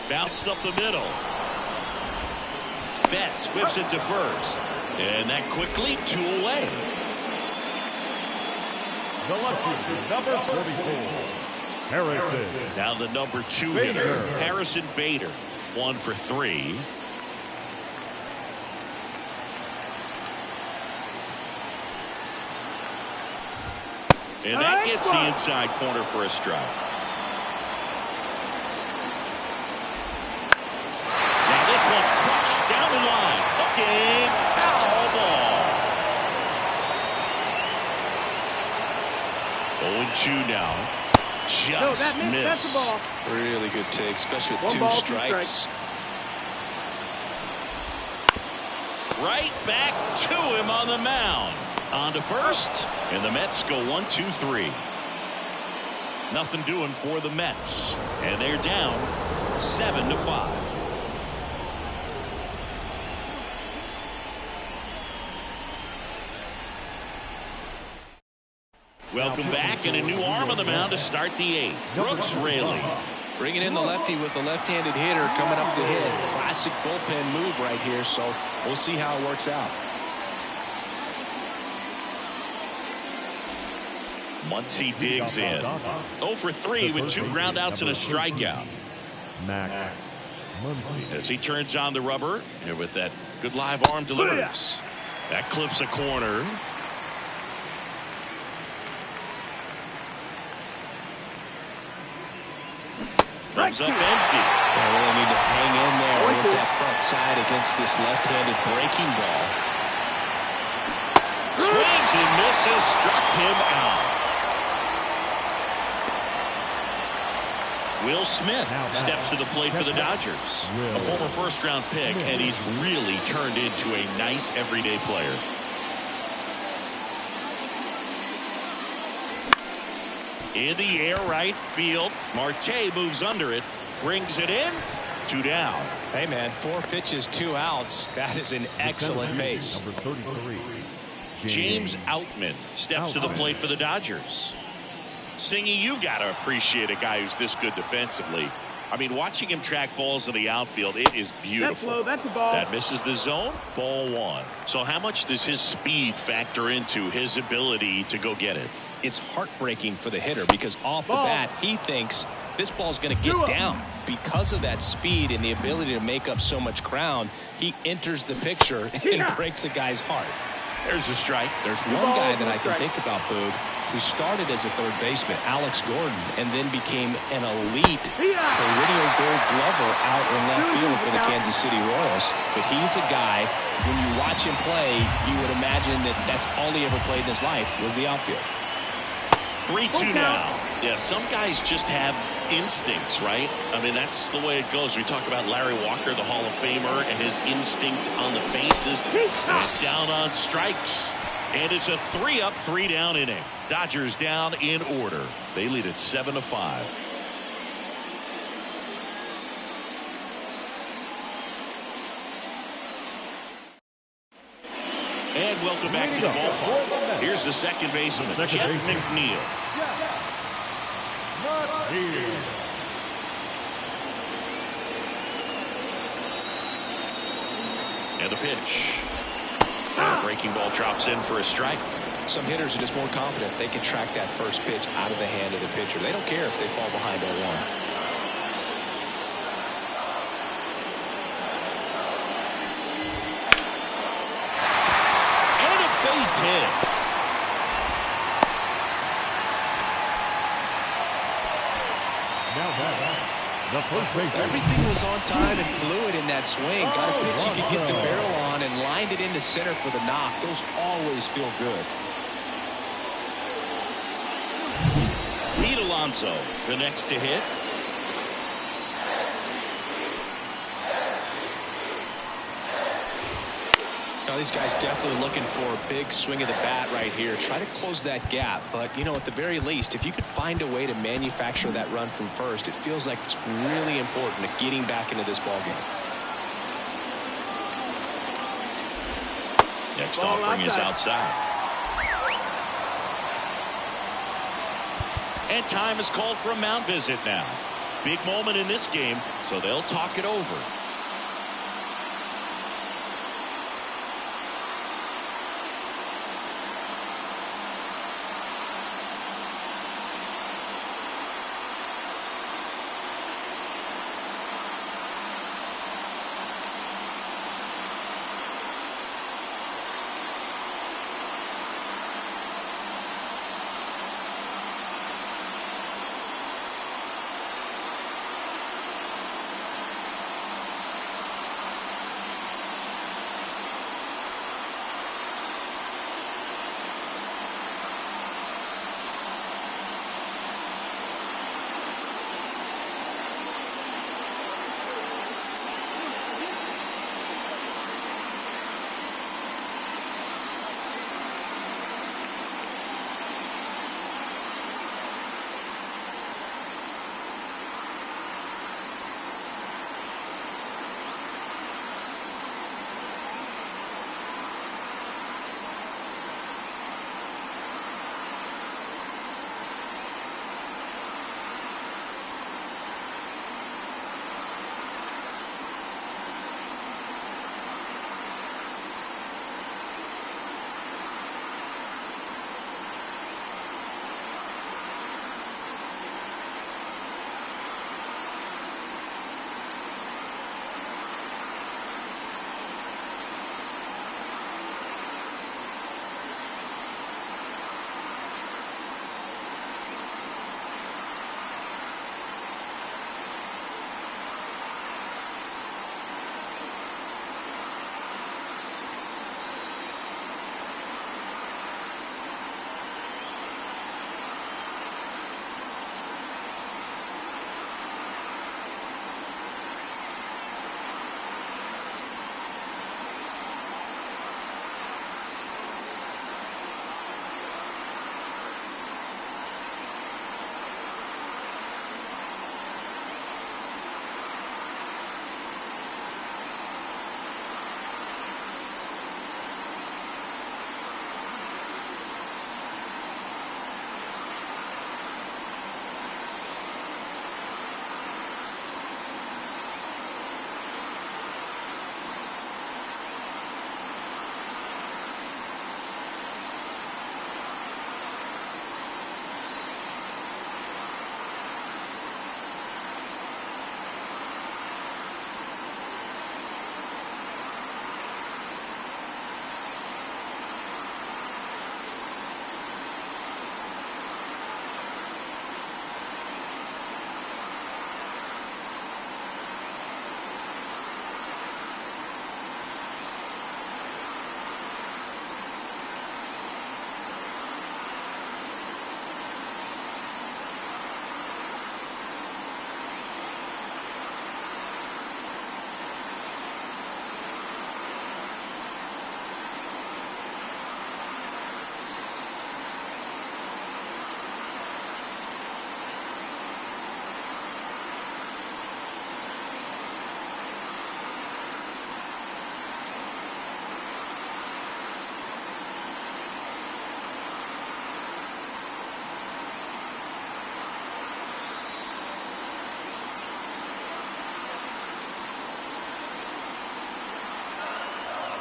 Bounced up the middle. Betts whips it to first. And that quickly 2 away. The lefty, number 44, Harrison. Now the number 2 hitter, Harrison Bader. 1 for 3. And that gets the inside corner for a strike. 0-2 now. No, Just that missed. That's the ball. Really good take, especially with One two ball, 2 strikes. strikes. Right back to him on the mound. On to first, and the Mets go 1-2-3. Nothing doing for the Mets, and they're down 7-5. Welcome back, and a new arm on the mound to start the 8th. Brooks Raley. Bringing in the lefty with the left-handed hitter coming up to hit. Classic bullpen move right here, so we'll see how it works out. Muncy digs in. 0 for 3 with 2 groundouts and a strikeout. Max Muncy. As he turns on the rubber, and with that good live arm delivers. That clips a corner. Comes up empty. They really need to hang in there with that front side against this left-handed breaking ball. Swings and misses, struck him out. Will Smith steps to the plate for the Dodgers. A former first-round pick, and he's really turned into a nice everyday player. In the air right field. Marte moves under it. Brings it in. 2 down. Hey, man, 4 pitches, 2 outs. That is an excellent pace. Number 33. James Outman steps to the plate for the Dodgers. Singy, you got to appreciate a guy who's this good defensively. I mean, watching him track balls in the outfield, it is beautiful. That's low. That's a ball. That misses the zone. Ball 1. So how much does his speed factor into his ability to go get it? It's heartbreaking for the hitter because off the bat, he thinks this ball's going to get down. Because of that speed and the ability to make up so much ground, he enters the picture and breaks a guy's heart. There's a strike. There's one guy that I can think about, Boog, who started as a third baseman, Alex Gordon, and then became an elite perennial Gold Glover out in left field for the Kansas City Royals. But he's a guy, when you watch him play, you would imagine that that's all he ever played in his life was the outfield. 3-2 now. Yeah, some guys just have instincts, right? I mean, that's the way it goes. We talk about Larry Walker, the Hall of Famer, and his instinct on the faces. And down on strikes. And it's a 3-up, 3-down inning. Dodgers down in order. They lead at 7-5. And welcome back to the ballpark. Here's the second baseman, Jeff McNeil. And the pitch. And a breaking ball drops in for a strike. Some hitters are just more confident they can track that first pitch out of the hand of the pitcher. They don't care if they fall behind 0-1. Base hit. Now back. The first base. Everything was on time and fluid in that swing. Got a pitch you could get the barrel on and lined it into center for the knock. Those always feel good. Pete Alonso, the next to hit. Now, these guys definitely looking for a big swing of the bat right here. Try to close that gap. But, you know, at the very least, if you could find a way to manufacture that run from first, it feels like it's really important to getting back into this ballgame. Next offering is outside. And time is called for a mound visit now. Big moment in this game, so they'll talk it over.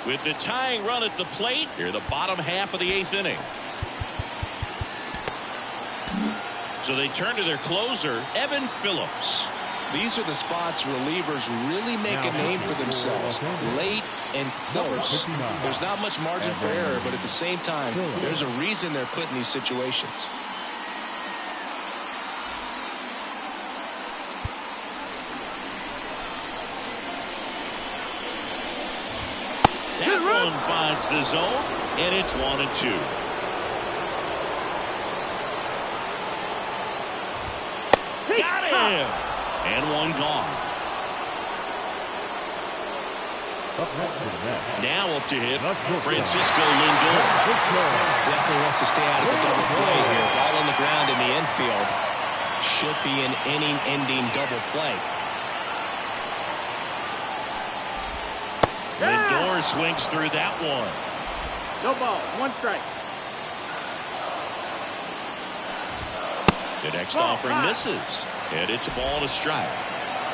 With the tying run at the plate, here the bottom half of the 8th inning. So they turn to their closer, Evan Phillips. These are the spots relievers really make a name for themselves. Late and close. There's not much margin for error, but at the same time, there's a reason they're put in these situations. That one finds the zone, and it's 1-2. Got him! And one gone. Now up to hit Francisco Lindor. Definitely wants to stay out of the double play here. Ball on the ground in the infield. Should be an inning-ending double play. Lindor swings through that one. No ball. 1 strike. The next offering misses, and it's a ball and a strike.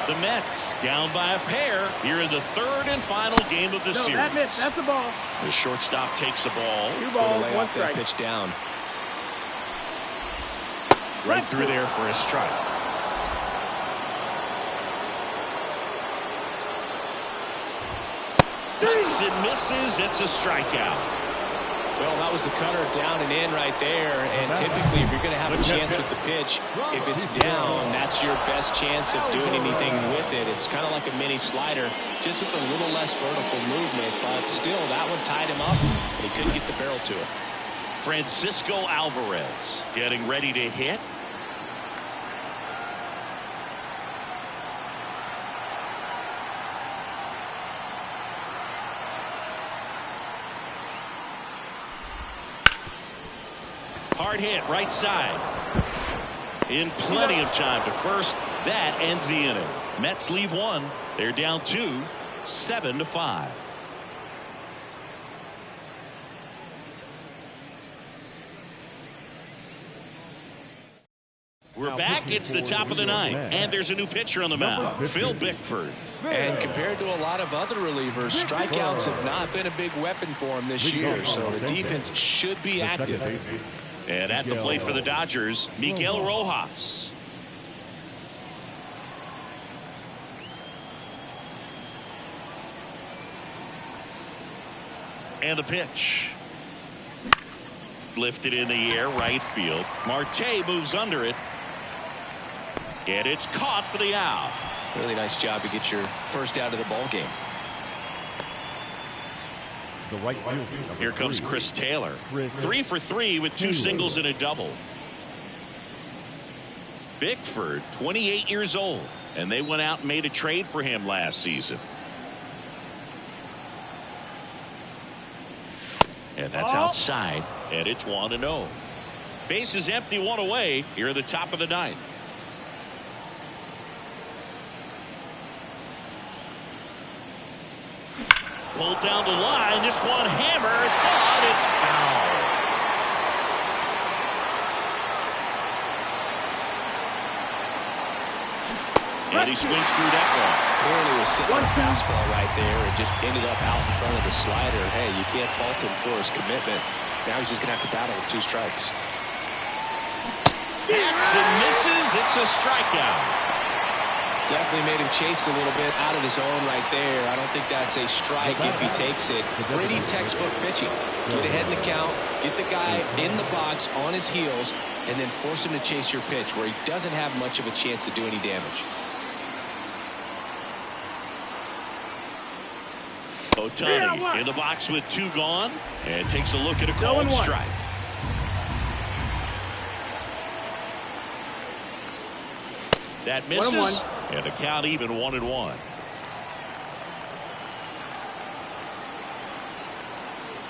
The Mets down by a pair here in the 3rd and final game of the series. That missed. That's the ball. The shortstop takes the ball. 2 balls, Lay 1 off that strike. pitch down. Right through there for a strike. Cuts and misses. It's a strikeout. Well, that was the cutter down and in right there. And typically, if you're going to have a chance with the pitch, if it's down, that's your best chance of doing anything with it. It's kind of like a mini slider, just with a little less vertical movement. But still, that one tied him up, and he couldn't get the barrel to it. Francisco Alvarez getting ready to hit. Hard hit right side. In plenty of time to first. That ends the inning. Mets leave 1. They're down 2, 7-5. We're back. It's the top of the 9th, and there's a new pitcher on the mound, Phil Bickford. And compared to a lot of other relievers, strikeouts have not been a big weapon for him this year, so the defense should be active. And at the plate for the Dodgers, Miguel Rojas. And the pitch. Lifted in the air, right field. Marte moves under it. And it's caught for the out. Really nice job to get your first out of the ball game. The right fielder, Here comes Chris Taylor. 3 for 3 with 2 singles and a double. Bickford, 28 years old, and they went out and made a trade for him last season. And that's outside, and it's 1-0. Base is empty, 1 away here at the top of the 9th. Pulled down the line. This one hammered, but it's foul. And he swings through that one. Clearly was sitting on a fastball right there and just ended up out in front of the slider. Hey, you can't fault him for his commitment. Now he's just going to have to battle with 2 strikes. Hacks and misses. It's a strikeout. Definitely made him chase a little bit out of his zone right there. I don't think that's a strike if he takes it. Pretty textbook pitching. Get ahead in the count, get the guy in the box on his heels, and then force him to chase your pitch where he doesn't have much of a chance to do any damage. Ohtani in the box with 2 gone and takes a look at a called strike. That misses, and the count even 1-1.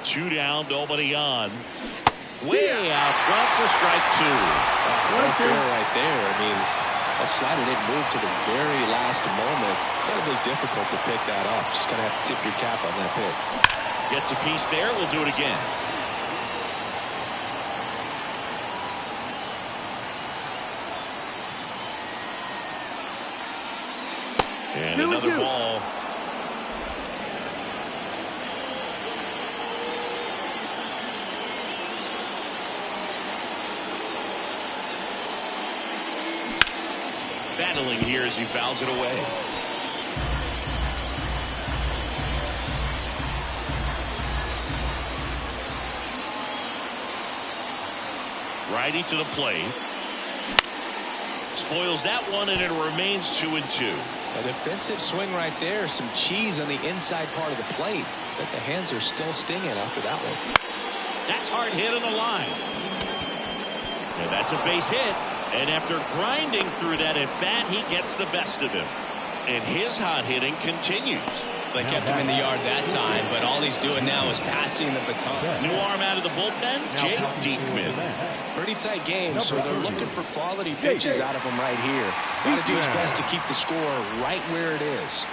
Two down, nobody on. Way out front for strike 2. Right there. I mean, that slider didn't move to the very last moment. Incredibly difficult to pick that up. Just gotta have to tip your cap on that pick. Gets a piece there. We'll do it again. And another ball. battling here as he fouls it away. Righty to the plate. Spoils that one, and it remains 2-2. A defensive swing right there. Some cheese on the inside part of the plate. But the hands are still stinging after that one. That's hard hit on the line. And that's a base hit. And after grinding through that at bat, he gets the best of him. And his hot hitting continues. They kept him in the yard that time, but all he's doing now is passing the baton. New arm out of the bullpen, Jake Diekman. Pretty tight game, so they're looking for quality pitches out of him right here. Got to do his best to keep the score right where it is.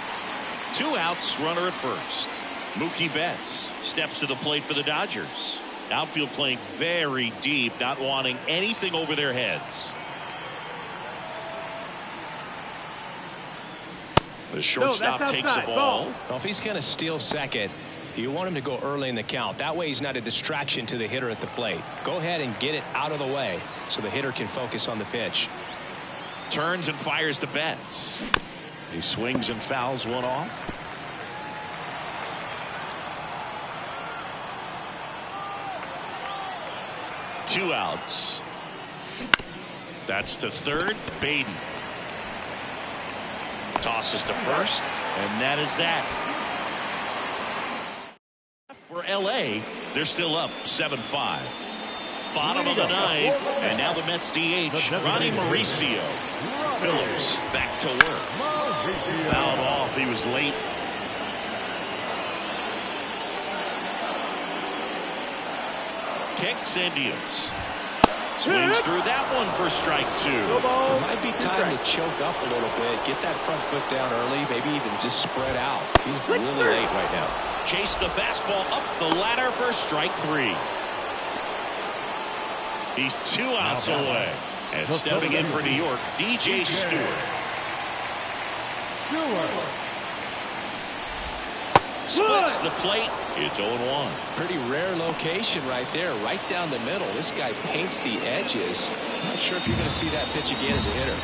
2 outs, runner at first. Mookie Betts steps to the plate for the Dodgers. Outfield playing very deep, not wanting anything over their heads. The shortstop takes the ball. Well, if he's going to steal second, you want him to go early in the count. That way he's not a distraction to the hitter at the plate. Go ahead and get it out of the way so the hitter can focus on the pitch. Turns and fires to Betts. He swings and fouls one off. Two outs. That's to third. Beatty tosses to first, and that is that. For LA, they're still up 7-5. Bottom of the ninth, and now the Mets DH, Ronnie Mauricio. Phillips back to work. Fouled off. He was late. Kicks and deals. Swings through that one for strike 2. It might be time to choke up a little bit, get that front foot down early, maybe even just spread out. He's really late right now. Chase the fastball up the ladder for strike 3. He's 2 outs away. And stepping in for New York, DJ Stewart. Splits the plate. It's 0-1. Pretty rare location right there, right down the middle. This guy paints the edges. Not sure if you're going to see that pitch again as a hitter.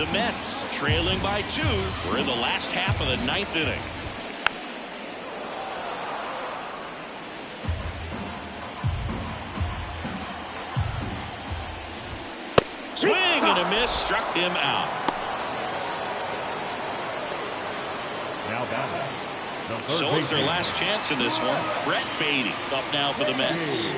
The Mets trailing by 2. We're in the last half of the 9th inning. Swing and a miss, struck him out. So it's their last chance in this one. Brett Beatty up now for the Mets.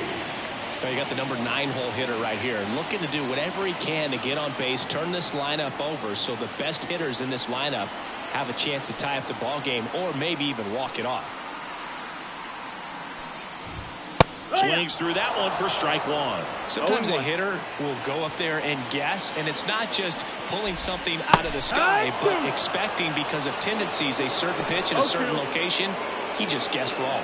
You got the number 9 hole hitter right here, looking to do whatever he can to get on base, turn this lineup over so the best hitters in this lineup have a chance to tie up the ball game or maybe even walk it off. Swings through that one for strike 1. Sometimes a hitter will go up there and guess, and it's not just pulling something out of the sky, but expecting because of tendencies a certain pitch in a certain location. He just guessed wrong.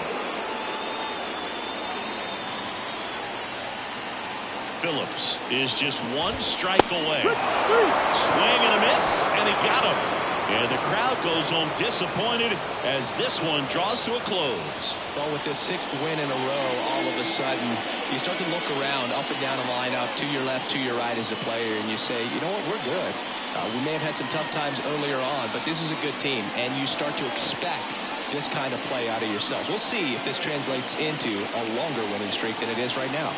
Phillips is just 1 strike away. Swing and a miss, and he got him. And the crowd goes home disappointed as this one draws to a close. Well, with this 6th win in a row, all of a sudden, you start to look around up and down the lineup, to your left, to your right as a player, and you say, you know what, we're good. We may have had some tough times earlier on, but this is a good team, and you start to expect this kind of play out of yourselves. We'll see if this translates into a longer winning streak than it is right now.